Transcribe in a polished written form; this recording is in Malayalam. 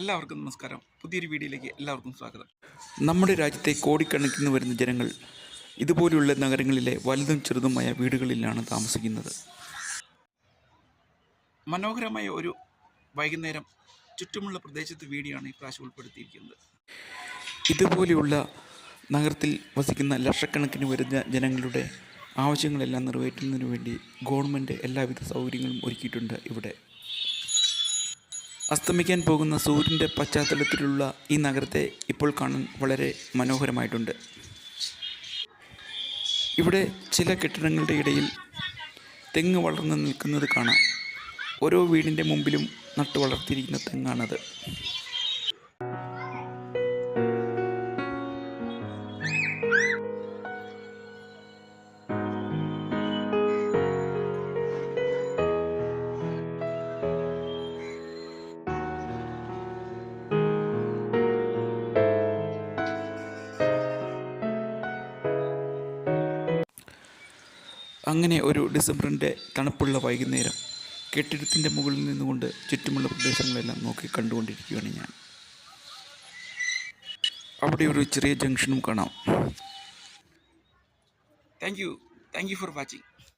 എല്ലാവർക്കും നമസ്കാരം. പുതിയൊരു വീഡിയോയിലേക്ക് എല്ലാവർക്കും സ്വാഗതം. നമ്മുടെ രാജ്യത്തെ കോടിക്കണക്കിന് വരുന്ന ജനങ്ങൾ ഇതുപോലെയുള്ള നഗരങ്ങളിലെ വലുതും ചെറുതുമായ വീടുകളിലാണ് താമസിക്കുന്നത്. മനോഹരമായ ഒരു വൈകുന്നേരം ചുറ്റുമുള്ള പ്രദേശത്ത് വീഡിയോയാണ് ഈ പ്രാവശ്യം ഉൾപ്പെടുത്തിയിരിക്കുന്നത്. ഇതുപോലെയുള്ള നഗരത്തിൽ വസിക്കുന്ന ലക്ഷക്കണക്കിന് വരുന്ന ജനങ്ങളുടെ ആവശ്യങ്ങളെല്ലാം നിറവേറ്റുന്നതിന് വേണ്ടി ഗവൺമെൻറ് എല്ലാവിധ സൗകര്യങ്ങളും ഒരുക്കിയിട്ടുണ്ട്. ഇവിടെ അസ്തമിക്കാൻ പോകുന്ന സൂര്യൻ്റെ പശ്ചാത്തലത്തിലുള്ള ഈ നഗരത്തെ ഇപ്പോൾ കാണാൻ വളരെ മനോഹരമായിട്ടുണ്ട്. ഇവിടെ ചില കെട്ടിടങ്ങളുടെ ഇടയിൽ തെങ്ങ് വളർന്നു നിൽക്കുന്നത് കാണാം. ഓരോ വീടിൻ്റെ മുമ്പിലും നട്ടു വളർത്തിയിരിക്കുന്ന തെങ്ങാണത്. അങ്ങനെ ഒരു ഡിസംബറിൻ്റെ തണുപ്പുള്ള വൈകുന്നേരം കെട്ടിടത്തിൻ്റെ മുകളിൽ നിന്നുകൊണ്ട് ചുറ്റുമുള്ള പ്രദേശങ്ങളെല്ലാം നോക്കി കണ്ടുകൊണ്ടിരിക്കുകയാണ് ഞാൻ. അവിടെ ഒരു ചെറിയ ജംഗ്ഷനും കാണാം. Thank you for watching.